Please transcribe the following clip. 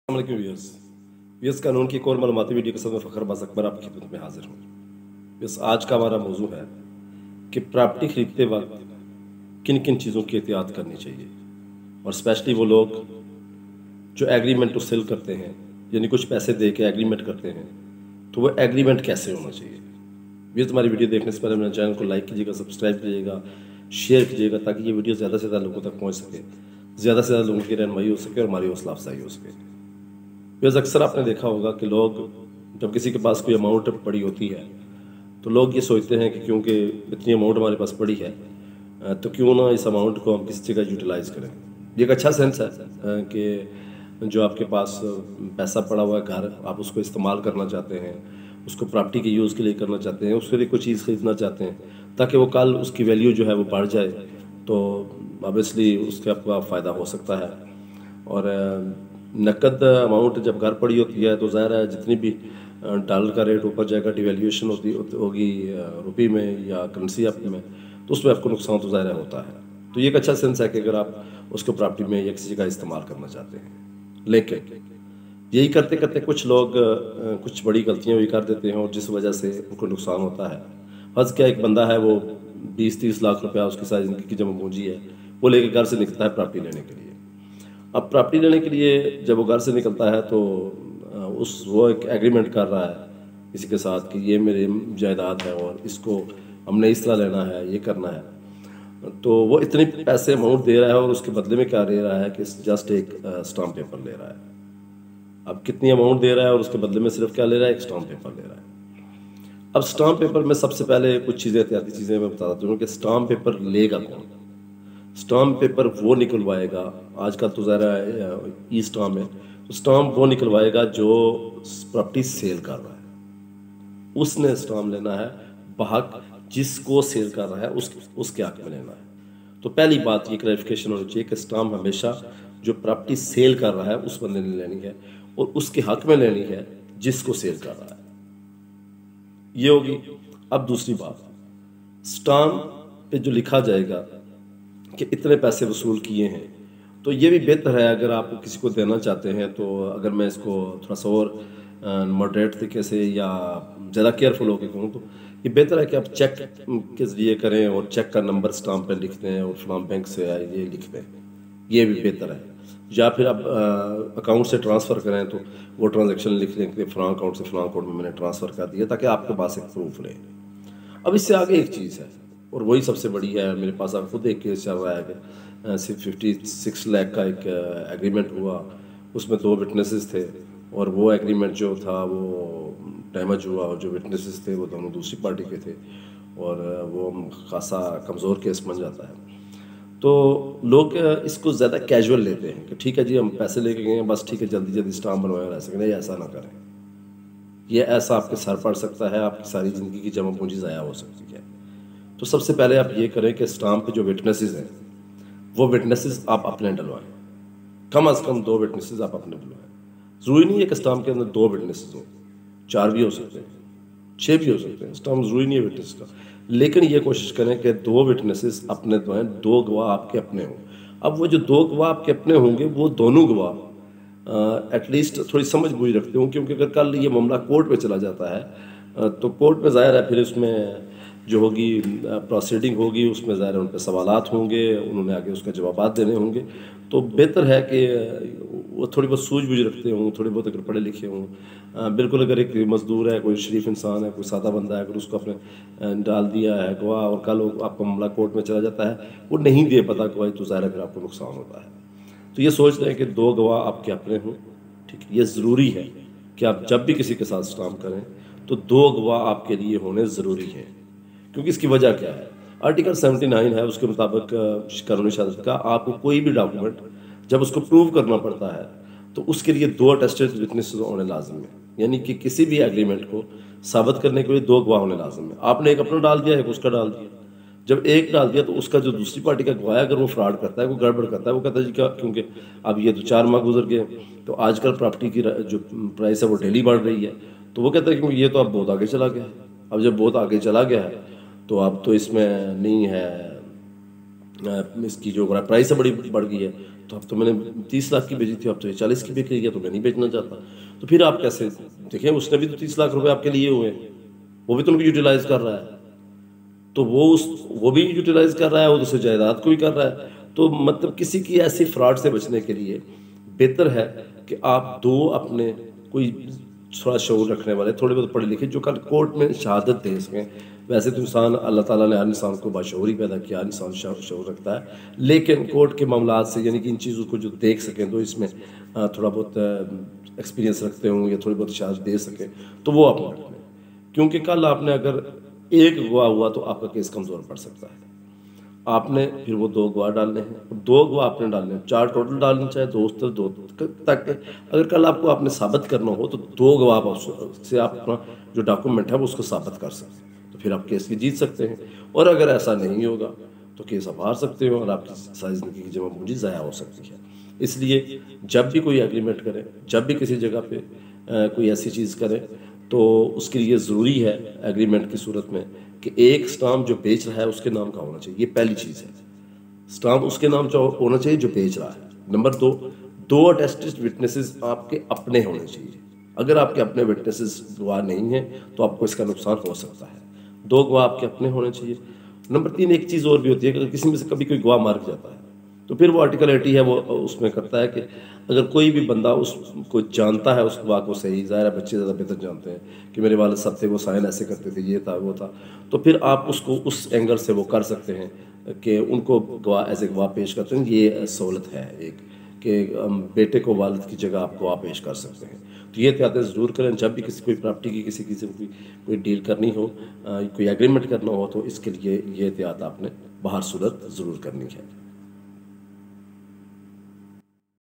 Viewers viewers कानून की एक और मालूमाती वीडियो के साथ मैं फ़खर अब्बास अकबर आपकी खिदमत में हाजिर हूँ। व्यूअर्स आज का हमारा मौजू है कि प्रॉपर्टी खरीदते वक्त किन किन चीज़ों की एहतियात करनी चाहिए, और स्पेशली वो लोग जो एग्रीमेंट टू सेल करते हैं, यानी कुछ पैसे दे के एग्रीमेंट करते हैं, तो वो एग्रीमेंट कैसे होना चाहिए। व्यूअर्स हमारी वीडियो देखने से पहले मेरे चैनल को लाइक कीजिएगा, सब्सक्राइब कीजिएगा, शेयर कीजिएगा, ताकि ये वीडियो ज़्यादा से ज़्यादा लोगों तक पहुँच सके, ज़्यादा से ज़्यादा लोगों की रहनुमाई हो सके और हमारी हौसला अफजाई हो सके। बिकॉज अक्सर आपने देखा होगा कि लोग जब किसी के पास कोई अमाउंट पड़ी होती है तो लोग ये सोचते हैं कि क्योंकि इतनी अमाउंट हमारे पास पड़ी है तो क्यों ना इस अमाउंट को हम किसी जगह यूटिलाइज़ करें। ये एक अच्छा सेंस है कि जो आपके पास पैसा पड़ा हुआ है, घर आप उसको इस्तेमाल करना चाहते हैं, उसको प्रॉपर्टी के यूज़ के लिए करना चाहते हैं, उसके लिए कोई चीज़ ख़रीदना चाहते हैं ताकि वो कल उसकी वैल्यू जो है वो बढ़ जाए, तो ऑब्वियसली उसके आपका फ़ायदा हो सकता है। और नकद अमाउंट जब घर पड़ी होती है तो ज़ाहिर है जितनी भी डॉलर का रेट ऊपर जाएगा, डिवैल्यूएशन होगी रुपये में या करेंसी आपकी में, तो उसमें आपको नुकसान तो ज़ाहिर होता है। तो ये एक अच्छा सेंस है कि अगर आप उसको प्रॉपर्टी में या किसी जगह इस्तेमाल करना चाहते हैं। लेकिन यही करते करते कुछ लोग कुछ बड़ी गलतियाँ भी कर देते हैं और जिस वजह से उनको नुकसान होता है। फर्ज क्या, एक बंदा है वो 20-30 लाख रुपया उसकी सारी ज़िंदगी की जमा पूंजी है, वो लेके घर से निकलता है प्रॉपर्टी लेने के लिए। अब प्रॉपर्टी लेने के लिए जब वो घर से निकलता है तो वो एक एग्रीमेंट कर रहा है किसी के साथ कि ये मेरी जायदाद है और इसको हमने इस तरह लेना है, ये करना है। तो वो इतने पैसे अमाउंट दे रहा है और उसके बदले में क्या दे रहा है कि जस्ट एक स्टाम्प पेपर ले रहा है। अब कितनी अमाउंट दे रहा है और उसके बदले में सिर्फ क्या ले रहा है, एक स्टाम्प पेपर ले रहा है। अब स्टाम्प पेपर में सबसे पहले कुछ चीज़ें, एहतियाती चीज़ें मैं बता देता हूँ कि स्टाम्प पेपर लेगा कौन। स्टाम्प पेपर वो निकलवाएगा, आजकल तो ज़रा ई स्टाम्प है, तो स्टाम्प वो निकलवाएगा जो प्रॉपर्टी सेल कर रहा है, उसने स्टाम्प लेना है। बहक जिसको सेल कर रहा है उसके हक में लेना है। तो पहली बात ये क्लैरिफिकेशन होनी चाहिए कि स्टाम्प हमेशा जो प्रॉपर्टी सेल कर रहा है उस बंदे ने लेनी है और उसके हक में लेनी है जिसको सेल कर रहा है। ये होगी। अब दूसरी बात, स्टाम्प पे जो लिखा जाएगा कि इतने पैसे वसूल किए हैं, तो ये भी बेहतर है अगर आप किसी को देना चाहते हैं तो अगर मैं इसको थोड़ा सा और मॉडरेट तरीके से या ज़्यादा केयरफुल होकर कहूँ तो ये बेहतर है कि आप चेक के ज़रिए करें और चेक का नंबर स्टाम्प पे लिख दें और फलां बैंक से ये लिख दें, ये भी बेहतर है। या फिर आप अकाउंट से ट्रांसफ़र करें तो वो ट्रांजेक्शन लिख लें कि फलां अकाउंट से फलां अकाउंट में मैंने ट्रांसफ़र कर दिया, ताकि आपके पास एक प्रूफ रहे। अब इससे आगे एक चीज़ है और वही सबसे बड़ी है। मेरे पास आप खुद एक केस चल रहा है कि सिर्फ 56 लाख का एक एग्रीमेंट हुआ, उसमें 2 विटनेसेस थे और वो एग्रीमेंट जो था वो डैमेज हुआ और जो विटनेसेस थे वो दोनों दूसरी पार्टी के थे और वो खासा कमज़ोर केस बन जाता है। तो लोग इसको ज़्यादा कैजुअल लेते हैं कि ठीक है जी हम पैसे लेके गए हैं, बस ठीक है जल्दी जल्दी स्टाम्प बनवाए और ऐसे नहीं, ऐसा ना करें। ये ऐसा आपके सर पड़ सकता है, आपकी सारी ज़िंदगी की जमा पूंजी ज़ाया हो सकती है। तो सबसे पहले आप ये करें कि स्टाम्प पे जो विटनेसेस हैं वो विटनेसेस आप अपने डलवाएं, कम अज़ कम 2 विटनेसेस आप अपने डलवाएं। ज़रूरी नहीं है कि स्टाम्प के अंदर 2 विटनेसेस हों, 4 भी हो सकते हैं, 6 भी हो सकते हैं, स्टाम्प ज़रूरी नहीं है विटनेस का। लेकिन ये कोशिश करें कि 2 विटनेसेस अपने दलवाएं, 2 गवाह आपके अपने हों। अब वो जो 2 गवाह आपके अपने होंगे वो दोनों गवाह एटलीस्ट थोड़ी समझ बूझ रखते हूँ, क्योंकि अगर कल ये मामला कोर्ट में चला जाता है तो कोर्ट में ज़ाहिर है फिर उसमें जो होगी प्रोसीडिंग होगी, उसमें ज़ाहिर उन पर सवालात होंगे, उन्होंने आगे उसका जवाब देने होंगे। तो बेहतर है कि वो थोड़ी बहुत सूझबूझ रखते हों, थोड़े बहुत अगर पढ़े लिखे हों। बिल्कुल अगर एक मज़दूर है, कोई शरीफ इंसान है, कोई सादा बंदा है, अगर उसको अपने डाल दिया है गवाह और कल आपका मामला कोर्ट में चला जाता है, वो नहीं दे पाता गवाही, तो ज़ाहिर है फिर आपको नुकसान होता है। तो ये सोच रहे हैं कि 2 गवाह आपके अपने हों, ठीक है। ये ज़रूरी है कि आप जब भी किसी के साथ स्टाम्प करें तो 2 गवाह आपके लिए होने ज़रूरी हैं, क्योंकि इसकी वजह क्या है, आर्टिकल 79 है उसके मुताबिक कानूनी शहादत का आपको कोई भी डॉक्यूमेंट जब उसको प्रूव करना पड़ता है तो उसके लिए 2 अटेस्टेड विटनेसेस होने लाजिम है। यानी कि किसी भी एग्रीमेंट को साबित करने के लिए 2 गवाह होने लाजिम है। आपने एक अपना डाल दिया, एक उसका डाल दिया। जब एक डाल दिया तो उसका जो दूसरी पार्टी का गवाह है, अगर वो फ्रॉड करता है, वो गड़बड़ करता है, वो कहता है जी क्या, क्योंकि अब ये तो 4 माह गुजर गए, तो आजकल प्रॉपर्टी की जो प्राइस है वो डेली बढ़ रही है, तो वो कहता है क्योंकि ये तो अब बहुत आगे चला गया है। अब जब बहुत आगे चला गया है तो अब तो इसमें नहीं है, इसकी जो प्राइस है बड़ी बढ़ गई है, तो अब तो मैंने 30 लाख की भेजी थी, अब तो ये 40 की बिक रही है, तो मैं नहीं बेचना चाहता। तो फिर आप कैसे देखें, उसने भी तो 30 लाख रुपए आपके लिए हुए हैं, वो भी तो उनको यूटिलाइज कर रहा है, तो वो भी यूटिलाइज कर रहा है, वो दूसरी जायदाद को भी कर रहा है। तो मतलब किसी की ऐसी फ्रॉड से बचने के लिए बेहतर है कि आप दो अपने कोई थोड़ा शऊर रखने वाले, थोड़े बहुत पढ़े लिखे, जो कल कोर्ट में शहादत दे सकें। वैसे तो इंसान, अल्लाह ताला ने हर इंसान को बाशऊर ही पैदा किया, हर इंसान शऊर रखता है, लेकिन कोर्ट के मामलात से यानी कि इन चीज़ों को जो देख सकें, तो इसमें थोड़ा बहुत एक्सपीरियंस रखते हों या थोड़ी बहुत शहादत दे सकें, तो वो अपने रखें। क्योंकि कल आपने अगर एक गवाह हुआ तो आपका केस कमज़ोर पड़ सकता है। आपने फिर वो 2 गवाह डालने हैं, 2 गवाह आपने डालने हैं, 4 टोटल डालने, चाहे 2 तो 2 तक। अगर कल आपको आपने साबित करना हो तो 2 गवाह से आप अपना जो डॉक्यूमेंट है वो उसको साबित कर सकते हैं, तो फिर आप केस की जीत सकते हैं। और अगर ऐसा नहीं होगा तो केस आप हार सकते हो और आपकी सारी ज़िंदगी की जमा पूंजी ज़ाया हो सकती है। इसलिए जब भी कोई एग्रीमेंट करें, जब भी किसी जगह पे कोई ऐसी चीज़ करें, तो उसके लिए ज़रूरी है एग्रीमेंट की सूरत में कि एक स्टाम्प जो बेच रहा है उसके नाम का होना चाहिए। ये पहली चीज़ है, स्टाम्प उसके नाम का होना चाहिए जो बेच रहा है। नंबर 2, 2 अटेस्टेड विटनेसेस आपके अपने होने चाहिए। अगर आपके अपने विटनेसेस गवाह नहीं हैं तो आपको इसका नुकसान हो सकता है। 2 गवाह आपके अपने होने चाहिए। नंबर 3, एक चीज़ और भी होती है कि अगर किसी में से कभी कोई गवाह मर जाता है तो फिर वो आर्टिकल 80 है, वो उसमें करता है कि अगर कोई भी बंदा उसको जानता है, उस गवाह को सही, ज़ाहिर है बच्चे ज़्यादा बेहतर जानते हैं कि मेरे वालिद साहब थे, वो साइन ऐसे करते थे, ये था वो था, तो फिर आप उसको उस एंगल से वो कर सकते हैं कि उनको गवाह एज ए गवाह पेश करते हैं। ये सहूलत है एक कि बेटे को वालिद की जगह आप गवाह पेश कर सकते हैं। तो ये एहतियातें ज़रूर करें जब भी किसी कोई प्रॉपर्टी की किसी किस्म की कोई डील करनी हो, कोई एग्रीमेंट करना हो, तो इसके लिए ये एहतियात आपने बाहर सूरत ज़रूर करनी है।